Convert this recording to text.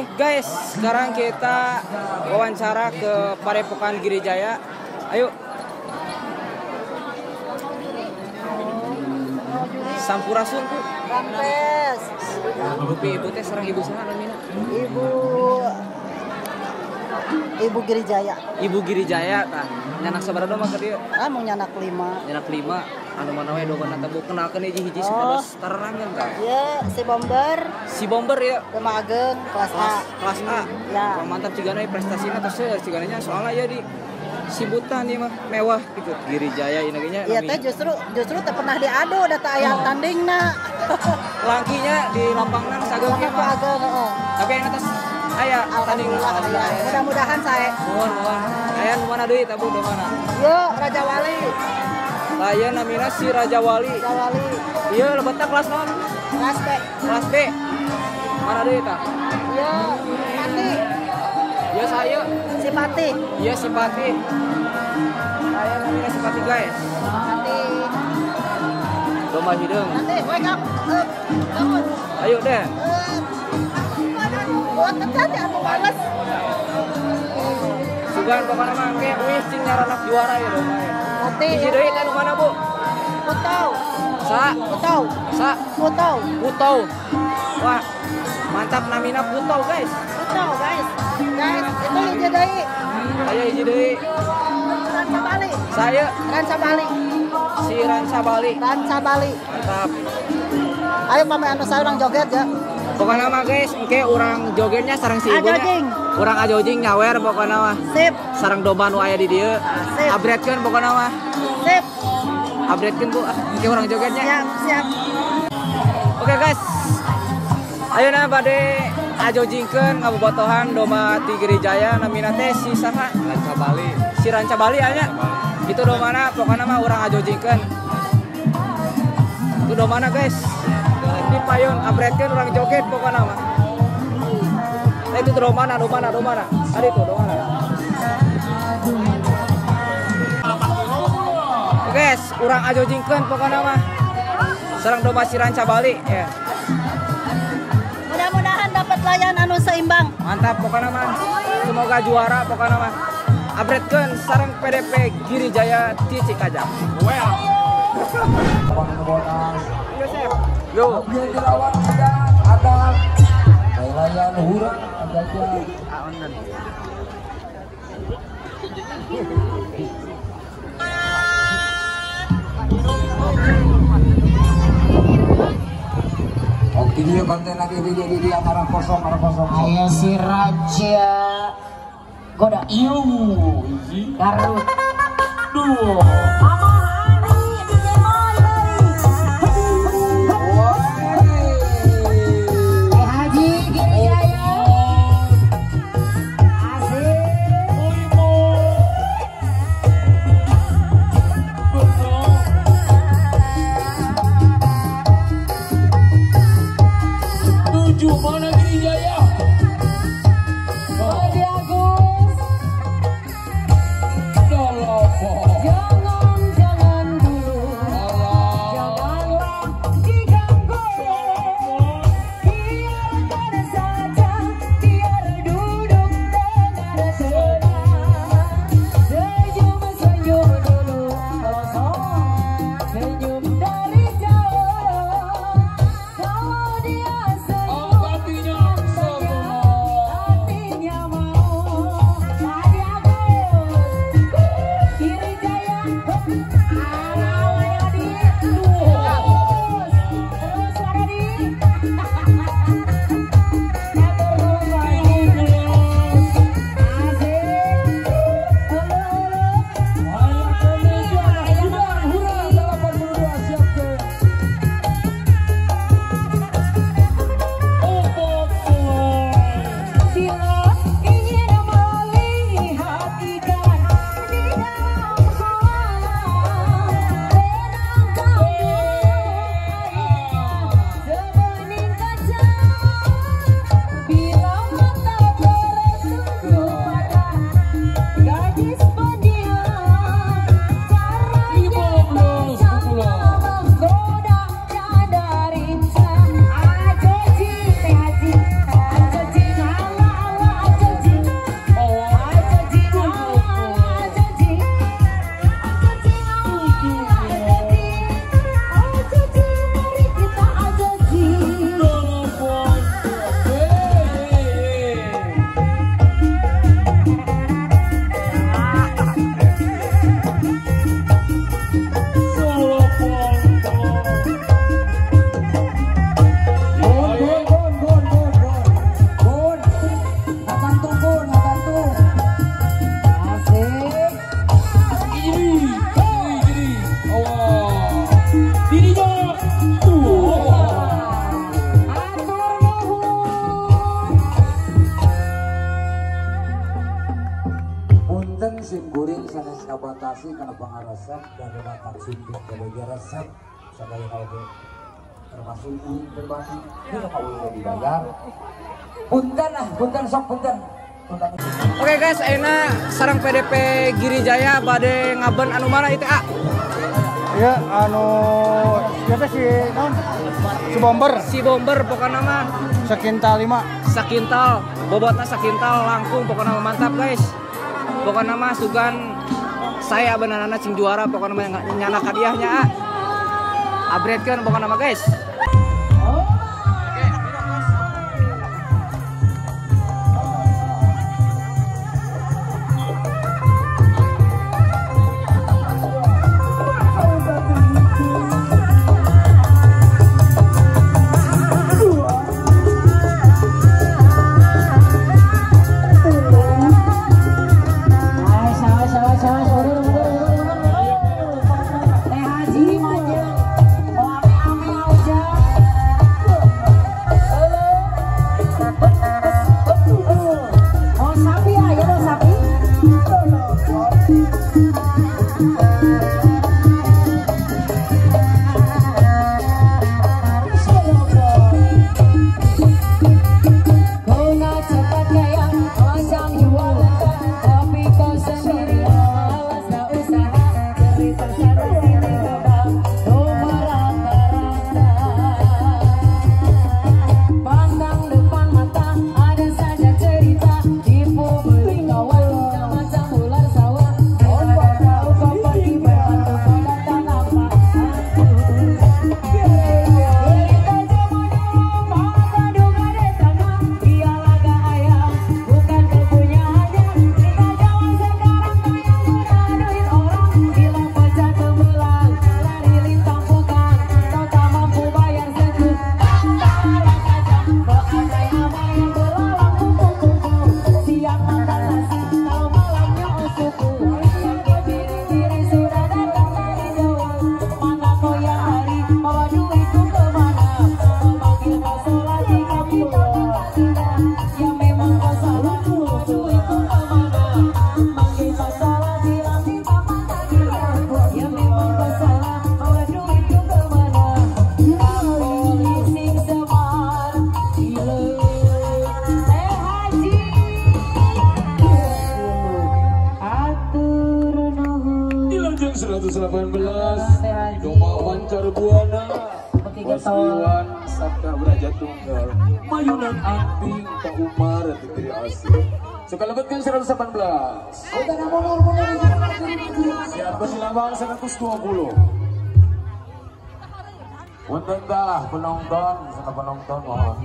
Oke guys, sekarang kita wawancara ke Padepokan Girijaya. Ayo. Sampurasun Bu. Rampes. Rupi ibu teh sareng ibu saha namina? Ibu Girijaya. Ibu Girijaya tah. Nyanak sabaraha mah ka dieu? Mau nyanak 5. Nyanak 5. Anu mana we dogon eta Bu kenalkeun hiji-hiji supados tarerangeun tah. Iya, si Bomber. Si Bomber ya. Tema Ageng kelas A. Kelas A. Ya. Mantap cigana prestasina tos cigana nya soalnya ya di Sibutan nih mah mewah gitu Girijaya ini nya. Iya teh justru teh pernah diadu data aya tandingna. Langkinya di lapangan sageng Lapangan mah. Ageng, heeh. Tapi yang atas aya tanding Mudah-mudahan saya. Mohon. Aya nu mana deui tabu do mana? Yo, Raja Wali. Aya namina si Raja Wali. Raja Wali. Ieu lebetna kelas naon? Kelas B. Kelas B. Mana deui tah? Yo, Pati. Ieu saya. Sipati. Ieu Sipati. Aya namina Sipati guys. Pati. Domba hideung. Nanti wake up. Bangun. Ayo deh. Buat tadi aku males. Sugan pokoknya mah ke wis cing nyaranak juara ya domba ya. Nanti. Hiji deui teh nu mana Bu? Putau. Sa. Putau. Wah, mantap namina Putau guys. Putau guys. Guys, itu hiji deui. Aya hiji deui. Ranca Bali. Saya Ranca Bali. si Ranca Bali. Ranca Bali. Mantap. Ayo pame anu saya orang joget ya. Pokoknya mah guys, engke urang jogetnya sareng si ibunya. Ajojing. Urang ajojing nyawer pokoknya mah. Sip. Sareng domba nu aya di dieu. Sip. Abretkeun pokoknya mah. Sip. Abretkeun Bu, engke urang jogetnya. Siap. Oke guys. Ayeuna bade ajojingkeun ngabobotohan domba ti Girijaya namina teh si saha? Ranca Bali. Si Ranca Bali anya. Itu domana pokoknya mah urang ajojingkeun. Itu domana guys. Di payon abretkeun urang joget pokoknya mah. Nah itu domana. Ada itu domana. Oke guys, urang ajojingkeun pokoknya mah. Sareng domba si Ranca Bali ya. Mudah-mudahan dapat layan anu seimbang. Mantap pokoknya mah. Semoga juara pokoknya mah. Abretkeun sareng PDP Girijaya ti Cikajang. Yo. Dilawan ada layan hurang adanya. Oke dia konten lagi di arah kosong. Aya si Raja goda iu Garut duo Haji Girijaya Tujuh mana Girijaya? Haji Agus Dolopo. jangan dulu janganlah diganggu biarkan saja biar duduk dengan tenang senyum dulu senyum dari jauh kalau dia senyum hatinya mau Haji Agus Girijaya Arawaya di terus ada di bila ingin melihat ikan di dalam kolam renang kamu sebening kaca bila mata tersungguh pada gadis pendiam caranya sama menggoda dada rinsa ajoji haji musim guring sanes kabatasi karena pengaresep dan datang sumpit sebagai resep sebagai oge termasuk uing berbagi kita mau dibayar punten sok punten. Oke guys, ayeuna sareng PDP Giri Jaya bade ngaben anu mana itu A? Ya, biasa si bomber. Si bomber pokoknya mah Sekintal 5. sakintal, bobotna sakintal langkung pokoknya mah mantap guys. Pokoknya mah sugan saya benerana cing juara pokoknya mah nyana hadiahnya A. Abretkeun pokoknya mah guys. Dilanjut 118 Doma Wancar Buana Wasliwan Sabda Beraja Tunggal Mayunan Anting Pak Umar Dikiri Asli Suka lebetkan 118 Siap bersilaban 120 Punten dah penonton mohon